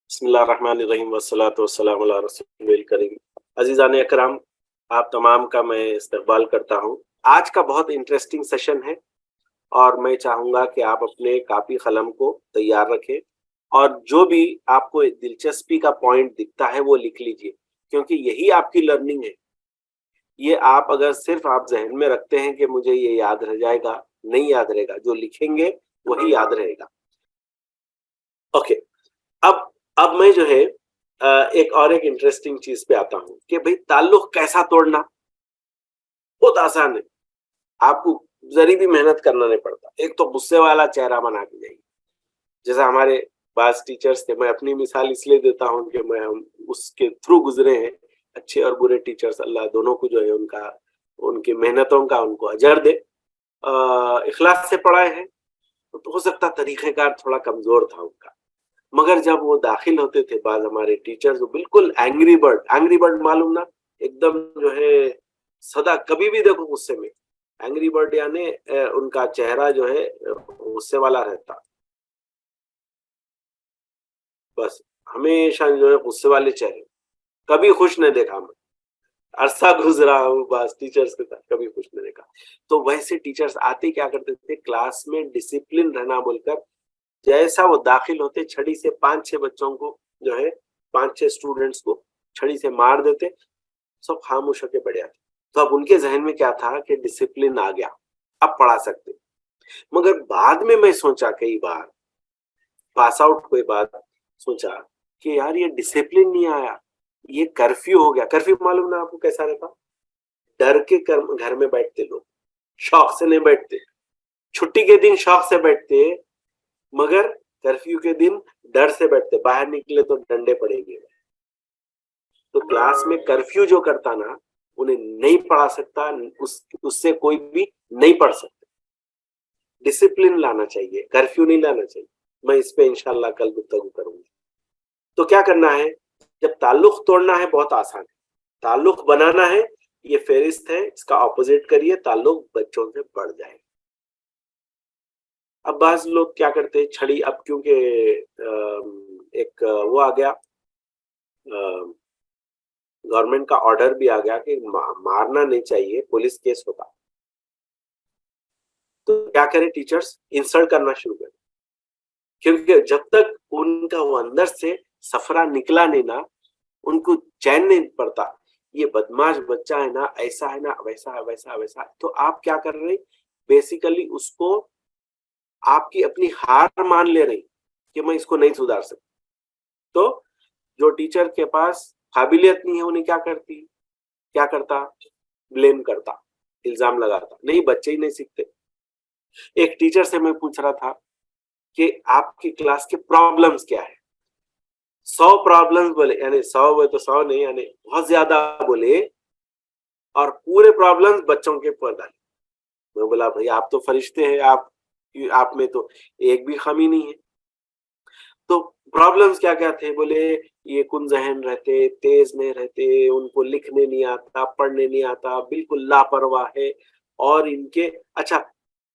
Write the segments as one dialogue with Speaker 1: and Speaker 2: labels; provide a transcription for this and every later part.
Speaker 1: बिस्मिल्लाहिर्रहमानिर्रहीम वस्सलातु वस्सलामु अला रसूलिल करीम। अजीज़ान अकराम, आप तमाम का मैं इस्तकबाल करता हूँ। आज का बहुत इंटरेस्टिंग सेशन है और मैं चाहूँगा कि आप अपने कापी कलम को तैयार रखें और जो भी आपको दिलचस्पी का पॉइंट दिखता है वो लिख लीजिए, क्योंकि यही आपकी लर्निंग है। ये आप अगर सिर्फ आप जहन में रखते हैं कि मुझे ये याद रह जाएगा, नहीं याद रहेगा। जो लिखेंगे वही याद रहेगा। ओके, अब मैं जो है एक इंटरेस्टिंग चीज पे आता हूँ कि भाई ताल्लुक कैसा तोड़ना। बहुत आसान है, आपको जरी भी मेहनत करना नहीं पड़ता। एक तो गुस्से वाला चेहरा बना के जाइए, जैसा हमारे पास टीचर्स थे। मैं अपनी मिसाल इसलिए देता हूँ कि मैं उसके थ्रू गुजरे हैं। अच्छे और बुरे टीचर्स, अल्लाह दोनों को जो है उनका, उनकी मेहनतों का उनको अजर दे। इखलास से पढ़ाए हैं, तो हो सकता तरीक़ेकार थोड़ा कमजोर था उनका, मगर जब वो दाखिल होते थे बाज हमारे टीचर्स, वो बिल्कुल एंग्री बर्ड मालूम ना, एकदम जो है सदा कभी भी देखो गुस्से में। एंग्री बर्ड यानी उनका चेहरा जो है गुस्से वाला रहता, बस हमेशा जो है गुस्से वाले चेहरे। कभी खुश नहीं देखा मैं, अरसा गुजरा हूँ बस टीचर्स के साथ, कभी खुश नहीं देखा। तो वैसे टीचर्स आते क्या करते थे, क्लास में डिसिप्लिन रहना बोलकर जैसा वो दाखिल होते छड़ी से 5-6 बच्चों को जो है, 5-6 स्टूडेंट्स को छड़ी से मार देते, सब खामोश होके बैठ जाते। तो अब उनके जहन में क्या था कि डिसिप्लिन आ गया, अब पढ़ा सकते। मगर बाद में मैं सोचा, कई बार पास आउट हुए बाद सोचा कि यार ये डिसिप्लिन नहीं आया, ये कर्फ्यू हो गया। कर्फ्यू मालूम ना आपको कैसा रहता? डर के घर में बैठते लोग, शौक से नहीं बैठते। छुट्टी के दिन शौक से बैठते, मगर कर्फ्यू के दिन डर से बैठते, बाहर निकले तो डंडे पड़ेंगे। तो क्लास में कर्फ्यू जो करता ना, उन्हें नहीं पढ़ा सकता, उससे कोई भी नहीं पढ़ सकता। डिसिप्लिन लाना चाहिए, कर्फ्यू नहीं लाना चाहिए। मैं इस पे इंशाल्लाह कल गुफ्तगू करूंगी। तो क्या करना है, जब ताल्लुक तोड़ना है बहुत आसान है, ताल्लुक बनाना है ये फेरिस्त है, इसका ऑपोजिट करिए, ताल्लुक बच्चों से बढ़ जाए। अब बाज लोग क्या करते हैं, छड़ी, अब क्योंकि एक वो आ गया, गवर्नमेंट का ऑर्डर भी आ गया कि मारना नहीं चाहिए, पुलिस केस होता। तो क्या करें टीचर्स, इंसल्ट करना शुरू करें, क्योंकि जब तक उनका वो अंदर से सफरा निकला नहीं ना, उनको चैन नहीं पड़ता। ये बदमाश बच्चा है ना, ऐसा है ना, वैसा है, वैसा है, वैसा है। तो आप क्या कर रहे, बेसिकली उसको आपकी अपनी हार मान ले रही कि मैं इसको नहीं सुधार सकती। तो जो टीचर के पास काबिलियत नहीं है, उन्हें क्या करता, ब्लेम करता, इल्जाम लगाता। नहीं, बच्चे ही नहीं सीखते। एक टीचर से मैं पूछ रहा था कि आपकी क्लास के प्रॉब्लम्स क्या है। 100 प्रॉब्लम्स बोले, यानी 100 हुए तो 100 नहीं, यानी बहुत ज्यादा बोले, और पूरे प्रॉब्लम्स बच्चों के ऊपर डाले। मैं बोला भाई आप तो फरिश्ते हैं, आप में तो एक भी खामी नहीं है। तो प्रॉब्लम्स क्या क्या थे, बोले ये कुन जहन रहते, तेज नहीं रहते, उनको लिखने नहीं आता, पढ़ने नहीं आता, बिल्कुल लापरवाह है। और इनके, अच्छा,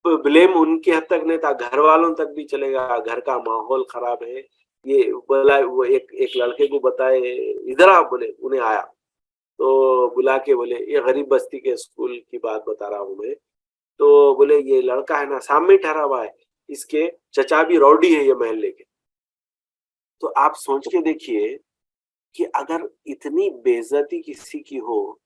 Speaker 1: ब्लेम उनके हद तक नहीं था, घर वालों तक भी चलेगा, घर का माहौल खराब है। ये बोला, वो एक लड़के को बताए, इधर आ, बोले उन्हें आया तो बुला के बोले, ये गरीब बस्ती के स्कूल की बात बता रहा हूँ मैं। तो बोले ये लड़का है ना, सामने ठहरा हुआ है, इसके चचा भी रौडी है ये महल्ले के। तो आप सोच के देखिए कि अगर इतनी बेइज्जती किसी की हो,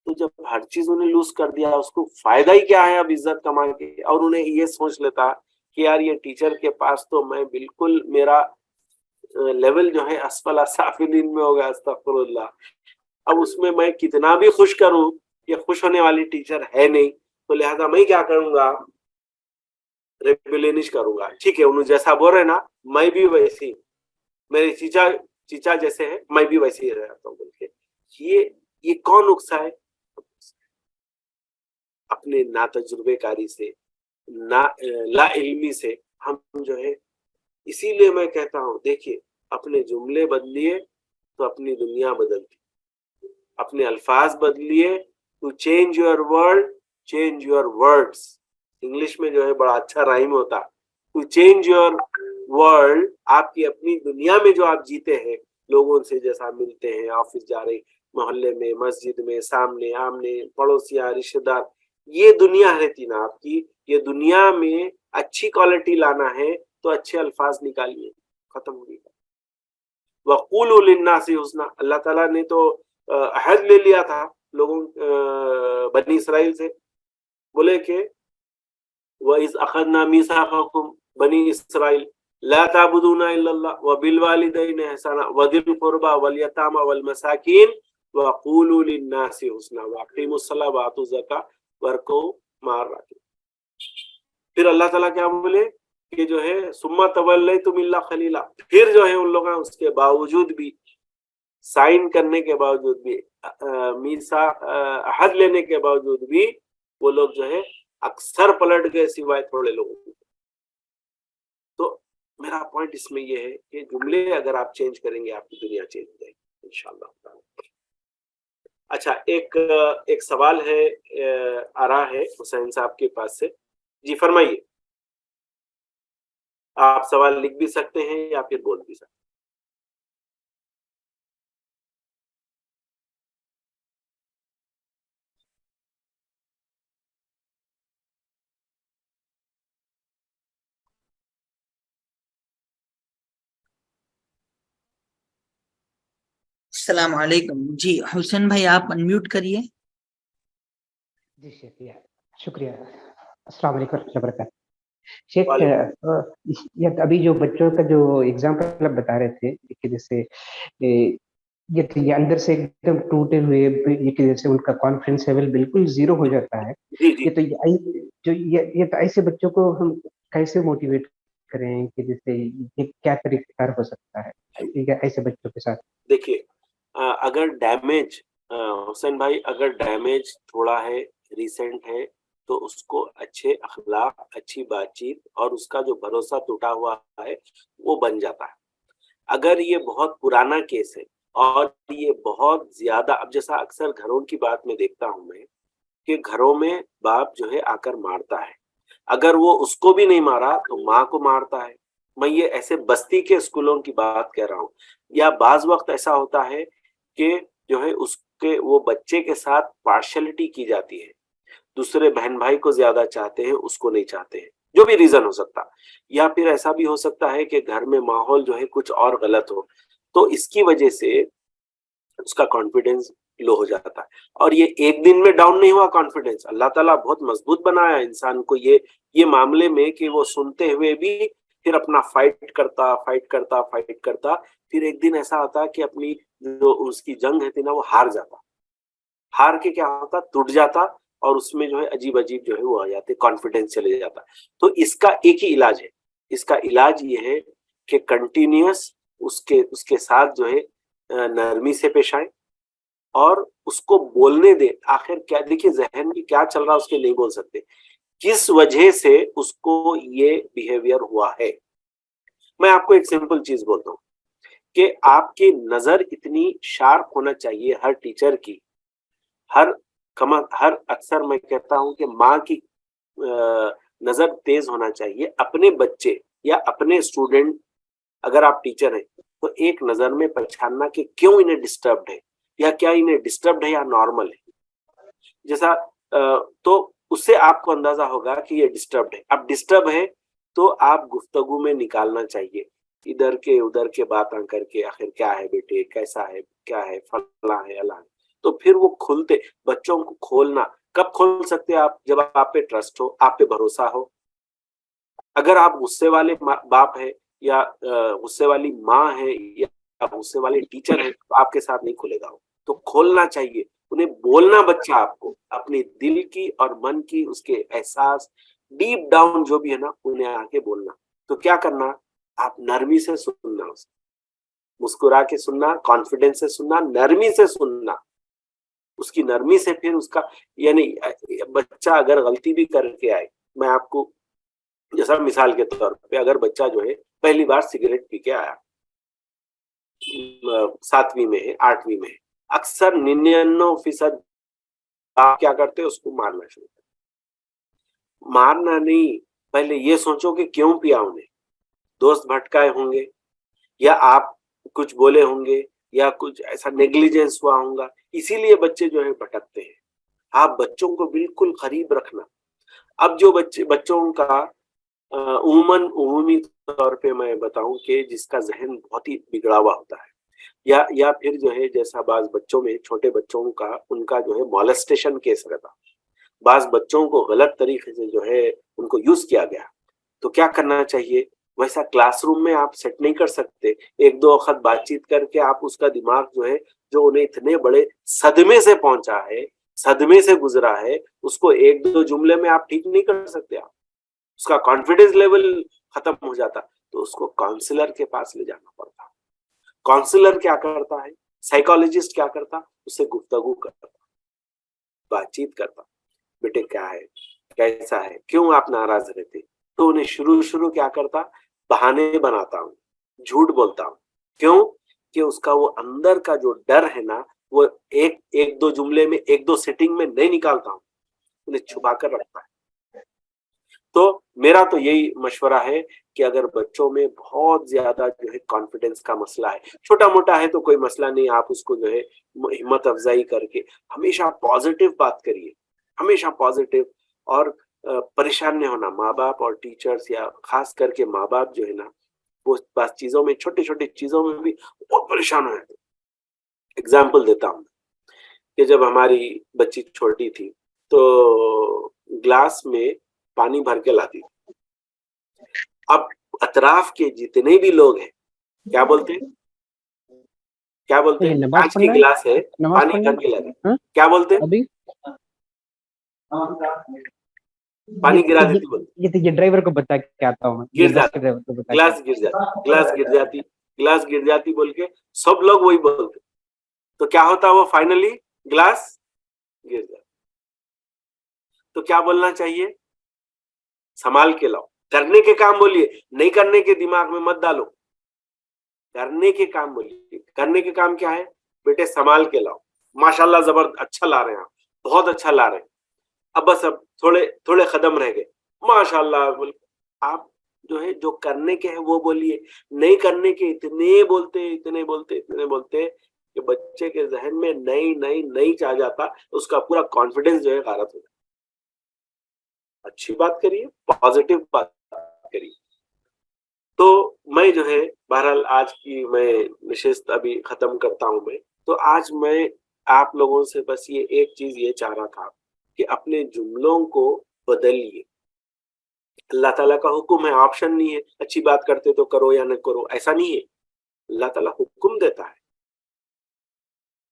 Speaker 1: तो जब हर चीज उन्हें लूज कर दिया, उसको फायदा ही क्या है अब इज्जत कमा के। और उन्हें ये सोच लेता कि यार ये टीचर के पास तो मैं बिल्कुल, मेरा लेवल जो है असफल साफिलीन में होगा, अस्तगफिरुल्लाह। अब उसमें मैं कितना भी खुश करूं, ये खुश होने वाली टीचर है नहीं, तो लिहाजा मैं क्या करूंगा, रेबेलियनिश करूंगा। ठीक है, उन्होंने जैसा बोल रहे ना, मैं भी वैसी, मेरे चीचा चीचा जैसे है, मैं भी वैसे ही रहता हूँ बोल के। ये कौन नुस्खा है? अपने ना तजुर्बेकारी से, ना ला इल्मी से हम जो है। इसीलिए मैं कहता हूँ, देखिए, अपने जुमले बदलिए तो अपनी दुनिया बदलती, अपने अल्फाज बदलिए to change your world, change your words. English में जो है बड़ा अच्छा राइम होता, टू चेंज योर वर्ल्ड, आपकी अपनी दुनिया में जो आप जीते हैं, लोगों से जैसा मिलते हैं, ऑफिस जा रहे, मोहल्ले में, मस्जिद में, सामने आमने, पड़ोसियां, रिश्तेदार, ये दुनिया रहती ना आपकी, ये दुनिया में अच्छी क्वालिटी लाना है तो अच्छे अल्फाज निकालिए, खत्म हो गया। वक़ूलु लिन्नासी हुस्ना, अल्लाह ताला ने तो अहद ले लिया था लोगों बनी इसराइल से, बोले कि वइज़ अख़ज़ना मीसाक़कुम बनी इसराइल ला ताबुदूना इल्लल्लाह व बिल वालिदैनि इहसाना व दिल क़ुरबा वल यतामा वल मसाकीन व क़ूलु लिन्नासी हुस्ना व अक़ीमुस सलाह व आतुज़ ज़का वरकऊ मार राकिन। फिर अल्लाह ताला क्या बोले कि जो है सुम्मा तवल्लैतुम इल्ला क़लीला, फिर जो है उन लोगों उसके बावजूद भी, साइन करने के बावजूद भी, मीसा अहद लेने के बावजूद भी वो लोग जो है अक्सर पलट गए सिवाय थोड़े लोगों के। तो मेरा पॉइंट इसमें ये है कि जुमले अगर आप चेंज करेंगे आपकी दुनिया चेंज हो जाएगी इंशाल्लाह। अच्छा, एक सवाल है आ रहा है हुसैन साहब के पास से, जी फरमाइए। आप सवाल लिख भी सकते हैं या फिर बोल भी सकते हैं।
Speaker 2: अस्सलाम वालेकुम। जी हुसैन भाई आप अनम्यूट करिए।
Speaker 3: जी शेख, शुक्रिया। अस्सलाम वालेकुम रहमतुल्लाहि व बरकातहू। शेख, ये अभी जो बच्चों का जो एग्जाम्पल आप बता रहे थे कि जैसे ये अंदर से एकदम टूटे हुए, ये कि जैसे उनका कॉन्फिडेंस लेवल बिल्कुल जीरो हो जाता है।
Speaker 1: जी जी।
Speaker 3: ये तो ऐसे बच्चों को हम कैसे मोटिवेट करें कि जैसे ये क्या तरीका हो सकता है ऐसे बच्चों के साथ?
Speaker 1: देखिए, अगर डैमेज, हुसैन भाई, अगर डैमेज थोड़ा है, रिसेंट है, तो उसको अच्छे अखलाक, अच्छी बातचीत और उसका जो भरोसा टूटा हुआ है वो बन जाता है। अगर ये बहुत पुराना केस है और ये बहुत ज्यादा, अब जैसा अक्सर घरों की बात में देखता हूं मैं कि घरों में बाप जो है आकर मारता है, अगर वो उसको भी नहीं मारा तो माँ को मारता है। मैं ये ऐसे बस्ती के स्कूलों की बात कह रहा हूँ। या बाज वक्त ऐसा होता है कि जो है उसके वो बच्चे के साथ पार्शलिटी की जाती है, दूसरे बहन भाई को ज्यादा चाहते हैं, उसको नहीं चाहते हैं, जो भी रीजन हो सकता। या फिर ऐसा भी हो सकता है कि घर में माहौल जो है कुछ और गलत हो, तो इसकी वजह से उसका कॉन्फिडेंस लो हो जाता है। और ये एक दिन में डाउन नहीं हुआ कॉन्फिडेंस, अल्लाह ताला बहुत मजबूत बनाया इंसान को ये मामले में कि वो सुनते हुए भी फिर अपना फाइट करता, फिर एक दिन ऐसा होता कि अपनी जो उसकी जंग है थी ना वो हार जाता, हार के क्या होता, टूट जाता और उसमें जो है अजीब अजीब जो है वो आ जाते, कॉन्फिडेंस चले जाता। तो इसका एक ही इलाज है, इसका इलाज ये है कि कंटिन्यूअस उसके साथ जो है नरमी से पेश आए और उसको बोलने दे। आखिर क्या, देखिए जहन में क्या चल रहा है उसके नहीं बोल सकते, किस वजह से उसको ये बिहेवियर हुआ है। मैं आपको एक सिंपल चीज बोलता हूँ कि आपकी नजर इतनी शार्प होना चाहिए हर टीचर की, हर अक्सर मैं कहता हूं कि माँ की नजर तेज होना चाहिए अपने बच्चे या अपने स्टूडेंट। अगर आप टीचर हैं तो एक नजर में पहचानना कि क्यों इन्हें डिस्टर्ब्ड है, या क्या इन्हें डिस्टर्ब्ड है या नॉर्मल है। जैसा तो उससे आपको अंदाजा होगा कि ये डिस्टर्ब्ड है। अब डिस्टर्ब है तो आप गुफ्तगू में निकालना चाहिए, इधर के उधर के बातें करके, आखिर क्या है बेटे, कैसा है, क्या है, फला है, अला है। तो फिर वो खुलते, बच्चों को खोलना कब खोल सकते हैं आप, जब आप पे ट्रस्ट हो, आप पे भरोसा हो। अगर आप गुस्से वाले बाप है या गुस्से वाली माँ है या गुस्से वाले टीचर है तो आपके साथ नहीं खुलेगा वो। तो खोलना चाहिए, उन्हें बोलना, बच्चा आपको अपने दिल की और मन की उसके एहसास डीप डाउन जो भी है ना उन्हें आके बोलना। तो क्या करना, आप नरमी से सुनना, उसे मुस्कुरा के सुनना, कॉन्फिडेंस से सुनना, नरमी से सुनना, उसकी नरमी से फिर उसका, यानी बच्चा अगर गलती भी करके आए, मैं आपको जैसा मिसाल के तौर पे, अगर बच्चा जो है पहली बार सिगरेट पी के आया, 7वीं में है, 8वीं में है, अक्सर 99% आप क्या करते हैं, उसको मारना शुरू करते। मारना नहीं, पहले ये सोचो कि क्यों पिया उन्हें, दोस्त भटकाए होंगे, या आप कुछ बोले होंगे, या कुछ ऐसा नेग्लिजेंस हुआ होगा, इसीलिए बच्चे जो है भटकते हैं। आप बच्चों को बिल्कुल करीब रखना। अब जो बच्चों का उमूमी तौर पे मैं बताऊं कि जिसका जहन बहुत ही बिगड़ा हुआ होता है, या फिर जो है जैसा बाज बच्चों में, छोटे बच्चों का, उनका जो है मॉलेस्टेशन केस रहता, बाज बच्चों को गलत तरीके से जो है उनको यूज किया गया, तो क्या करना चाहिए? वैसा क्लासरूम में आप सेट नहीं कर सकते। एक दो वक्त बातचीत करके आप उसका दिमाग जो है, जो उन्हें इतने बड़े सदमे से पहुंचा है, सदमे से गुजरा है, उसको एक दो जुमले में आप ठीक नहीं कर सकते। आप उसका कॉन्फिडेंस लेवल खत्म हो जाता, तो उसको काउंसलर के पास ले जाना पड़ता। काउंसलर क्या करता है, साइकोलॉजिस्ट क्या करता, उससे गुफ्तगू करता, बातचीत करता, बेटे क्या है, कैसा है, क्यों आप नाराज रहते? तो उन्हें शुरू क्या करता, बहाने बनाता हूँ, झूठ बोलता हूँ। क्यों? कि उसका वो अंदर का जो डर है ना, वो एक दो जुमले में, एक दो सिटिंग में नहीं निकालता हूँ, उन्हें छुपा कर रखता है। तो मेरा तो यही मशवरा है कि अगर बच्चों में बहुत ज्यादा जो है कॉन्फिडेंस का मसला है, छोटा मोटा है तो कोई मसला नहीं, आप उसको जो है हिम्मत अफजाई करके हमेशा पॉजिटिव बात करिए, हमेशा पॉजिटिव, और परेशान नहीं होना। माँ बाप और टीचर्स, या खास करके माँ बाप जो है ना, वो बात चीजों में, छोटी छोटी चीजों में भी बहुत परेशान हो जाते। एग्जाम्पल देता हूँ कि जब हमारी बच्ची छोटी थी तो ग्लास में पानी भर के लाती थी। अब अतराफ के जितने भी लोग हैं, क्या बोलते हैं, क्या बोलते
Speaker 3: ये
Speaker 1: हैं,
Speaker 3: नमाज
Speaker 1: कांच की
Speaker 3: पढ़ना है,
Speaker 1: गिलास है,
Speaker 3: नमाज
Speaker 1: पानी
Speaker 3: पढ़ना
Speaker 1: भर के लाती,
Speaker 3: हाँ?
Speaker 1: क्या बोलते हैं,
Speaker 3: अभी
Speaker 1: पानी गिरा देती, बोलते
Speaker 3: ये ड्राइवर को बता के आता हूँ मैं, ये
Speaker 1: गिर
Speaker 3: बस
Speaker 1: जाती,
Speaker 3: के ड्राइवर को बता के
Speaker 1: गिलास गिर जाती, गिलास गिर जाती, गिलास गिर जाती बोल के सब लोग वही बोलते, तो क्या होता, वो फाइनली गिलास गिर जाता। तो क्या बोलना चाहिए, संभाल के लाओ, करने के काम बोलिए, नहीं करने के दिमाग में मत डालो, करने के काम बोलिए। करने के काम क्या है, बेटे संभाल के लाओ, माशाल्लाह जबरदस्त, अच्छा ला रहे हैं आप, बहुत अच्छा ला रहे हैं, अब बस अब थोड़े थोड़े कदम रह गए, माशाल्लाह बोल। आप जो है जो करने के है वो बोलिए, नहीं करने के इतने बोलते इतने बोलते इतने बोलते कि बच्चे के जहन में नहीं नहीं नहीं चाह जाता, उसका पूरा कॉन्फिडेंस जो है गारत हो जाता। अच्छी बात करिए, पॉजिटिव बात करिए। तो मैं जो है बहरहाल आज की मैं निशिस्त अभी खत्म करता हूं मैं। तो आज मैं आप लोगों से बस ये एक चीज ये चाह रहा था कि अपने जुमलों को बदलिए। अल्लाह ताला का हुक्म है, ऑप्शन नहीं है, अच्छी बात करते तो करो या न करो, ऐसा नहीं है। अल्लाह ताला हुक्म देता है,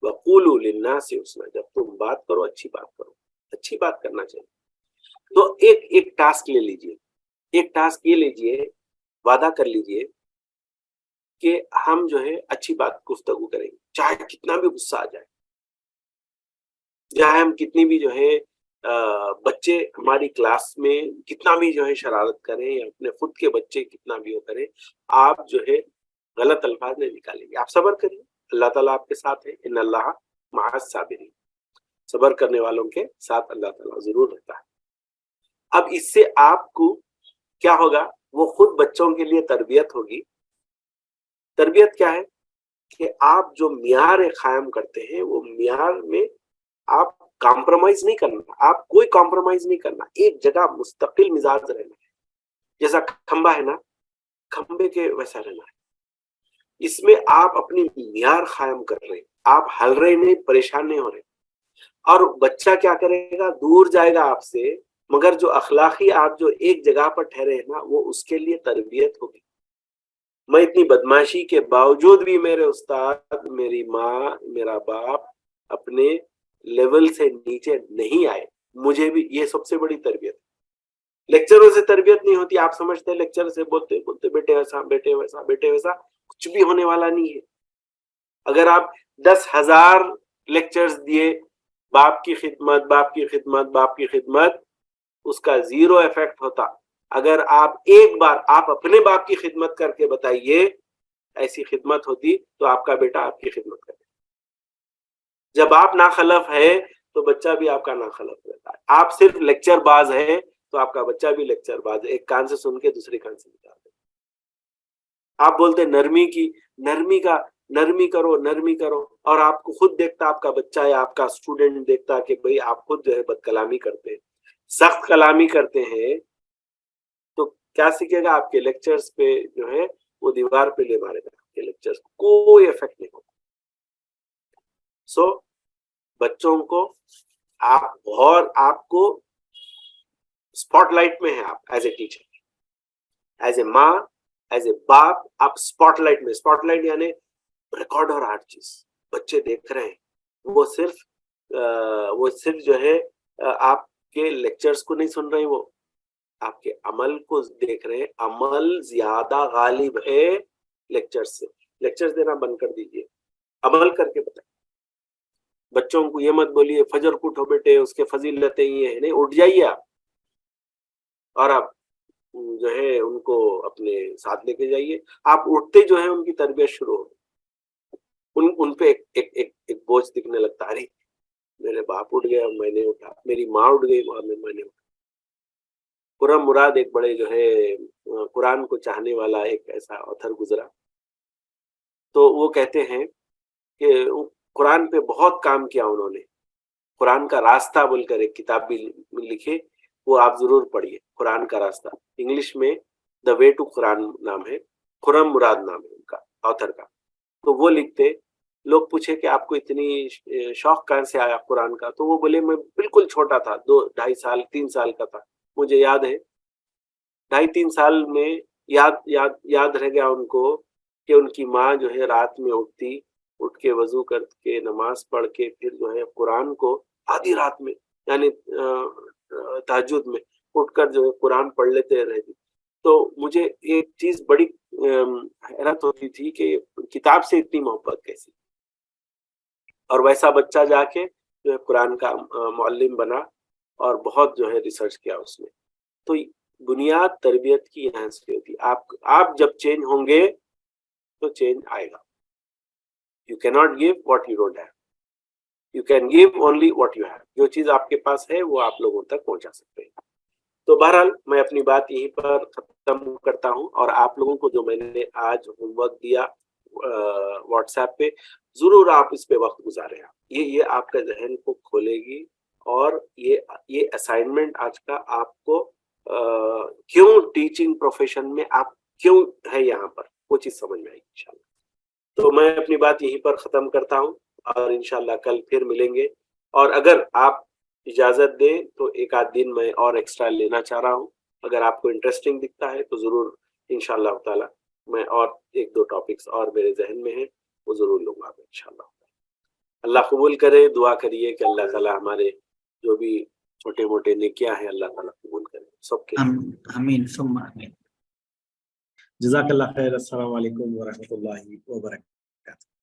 Speaker 1: वक़ूलू लिन्नासि हुस्ना, जब तुम बात करो अच्छी बात करो, अच्छी बात करना चाहिए। तो एक एक टास्क ले लीजिए, एक टास्क ये लीजिए, वादा कर लीजिए कि हम जो है अच्छी बात गुफ्तगू करेंगे, चाहे कितना भी गुस्सा आ जाए, चाहे हम कितनी भी जो है बच्चे हमारी क्लास में कितना भी जो है शरारत करें, या अपने खुद के बच्चे कितना भी वो करें, आप जो है गलत अल्फाज नहीं निकालेंगे, आप सब्र करिए, अल्लाह ताला आपके साथ है, इन अल्लाह मअस साबिरीन, सब्र करने वालों के साथ अल्लाह ताला जरूर रहता है। अब इससे आपको क्या होगा, वो खुद बच्चों के लिए तरबियत होगी। तरबियत क्या है कि आप जो मियार कायम करते हैं, वो मियार में आप कॉम्प्रोमाइज नहीं करना, आप कोई कॉम्प्रोमाइज नहीं करना, एक जगह मुस्तकिल मिजाज रहना है। जैसा खंबा है ना, खंबे के वैसा रहना है। इसमें आप अपनी मियार कायम कर रहे हैं, आप हल रहे नहीं, परेशान नहीं हो रहे। और बच्चा क्या करेगा, दूर जाएगा आपसे, मगर जो अखलाकी आप जो एक जगह पर ठहरे हैं ना, वो उसके लिए तरबियत होगी। मैं इतनी बदमाशी के बावजूद भी मेरे उस्ताद, मेरी माँ, मेरा बाप अपने लेवल से नीचे नहीं आए, मुझे भी, ये सबसे बड़ी तरबियत। लेक्चरों से तरबियत नहीं होती, आप समझते हैं लेक्चर से बोलते बोलते बेटे ऐसा, बेटे वैसा, बेटे वैसा, कुछ भी होने वाला नहीं है। अगर आप 10,000 लेक्चर्स दिए, बाप की खिदमत, बाप की खिदमत, बाप की खिदमत, उसका जीरो इफेक्ट होता। अगर आप एक बार आप अपने बाप की खिदमत करके बताइए, ऐसी खिदमत होती तो आपका बेटा आपकी खिदमत करे। जब आप नाखलफ है तो बच्चा भी आपका नाखलफ रहता है। आप सिर्फ लेक्चर बाज है तो आपका बच्चा भी लेक्चर बाज है, एक कान से सुन के दूसरे कान से निकाल। آپ بولتے نرمی کرو اور آپ کو خود دیکھتا آپ کا بچہ یا آپ کا اسٹوڈنٹ دیکھتا کہ بھئی آپ خود جو ہے بد کلامی کرتے ہیں، سخت کلامی کرتے ہیں، تو کیا سیکھے گا؟ آپ کے لیکچرز پہ جو ہے وہ دیوار پہ لے مارے گا، آپ کے لیکچرز کوئی افیکٹ نہیں ہوگا. سو بچوں کو آپ کو اسپاٹ لائٹ میں ہے، آپ as a teacher, as a ماں، ایز اے باپ، آپ اسپاٹ لائٹ میں. اسپاٹ لائٹ یعنی ریکارڈ اور ہر چیز بچے دیکھ رہے ہیں، وہ صرف جو ہے آپ کے لیکچرز کو نہیں سن رہے، وہ آپ کے عمل کو دیکھ رہے ہیں. عمل زیادہ غالب ہے لیکچرز سے. لیکچرز دینا بند کر دیجئے، عمل کر کے بتائیں. بچوں کو یہ مت بولیے فجر کو اٹھو بیٹے اس کے فضیلتیں یہ ہیں، نہیں، اٹھ جائیے آپ، اور آپ جو ہے ان کو اپنے ساتھ لے کے جائیے. آپ اٹھتے جو ہے ان کی تربیت شروع ہو، ان پہ ایک بوجھ دکھنے لگتا، ارے میرے باپ اٹھ گیا میں نے اٹھا، میری ماں اٹھ گئی میں نے اٹھا. خرم مراد ایک بڑے جو ہے قرآن کو چاہنے والا ایک ایسا آتھر گزرا، تو وہ کہتے ہیں کہ قرآن پہ بہت کام کیا انہوں نے. قرآن کا راستہ بول کر ایک کتاب بھی لکھے، وہ آپ ضرور پڑھیے، قرآن کا راستہ. انگلش میں دا وے ٹو قرآن نام ہے، خرم مراد نام ہے ان کا آتھر کا. تو وہ لکھتے، لوگ پوچھے کہ آپ کو اتنی شوق کہاں سے آیا قرآن کا؟ تو وہ بولے میں بالکل چھوٹا تھا، 2-2.5 سال 3 سال کا تھا، مجھے یاد ہے 2.5-3 سال میں یاد رہ گیا ان کو کہ ان کی ماں جو ہے رات میں اٹھ کے وضو کر کے نماز پڑھ کے پھر جو ہے قرآن کو آدھی رات میں یعنی تہجد میں اٹھ کر جو ہے قرآن پڑھ لیتے رہتی. تو مجھے ایک چیز بڑی حیرت ہوتی تھی کہ کتاب سے اتنی محبت کیسی، اور ویسا بچہ جا کے جو ہے قرآن کا معلم بنا اور بہت جو ہے ریسرچ کیا اس میں. تو بنیاد تربیت کی یہاں سے ہوتی. آپ جب چینج ہوں گے تو چینج آئے گا. You cannot give what you don't have. You can give only what you have. جو چیز آپ کے پاس ہے وہ آپ لوگوں تک پہنچا سکتے ہیں. تو بہرحال میں اپنی بات یہیں پر ختم کرتا ہوں، اور آپ لوگوں کو جو میں نے آج ہوم ورک دیا واٹس ایپ پہ، ضرور آپ اس پہ وقت گزاریں. یہ آپ کا ذہن کو کھولے گی، اور یہ اسائنمنٹ آج کا آپ کو کیوں ٹیچنگ پروفیشن میں آپ کیوں ہے یہاں پر، وہ چیز سمجھ میں آئے گی انشاءاللہ. تو میں اپنی بات یہیں پر ختم کرتا ہوں، اور انشاءاللہ کل پھر ملیں گے. اور اگر آپ اجازت دیں تو ایک آدھ دن میں اور ایکسٹرا لینا چاہ رہا ہوں. اگر آپ کو انٹرسٹنگ دکھتا ہے تو ضرور انشاءاللہ تعالی میں اور 1-2 ٹاپکس اور میرے ذہن میں ہیں وہ ضرور لوں گا انشاءاللہ. اللہ قبول کرے. دعا کریے کہ اللہ تعالی ہمارے جو بھی چھوٹے موٹے نیکیاں ہیں اللہ تعالیٰ قبول کرے سب کے.
Speaker 2: آمین ثم آمین.
Speaker 4: جزاک اللہ خیر. السلام علیکم ورحمۃ اللہ وبرکاتہ.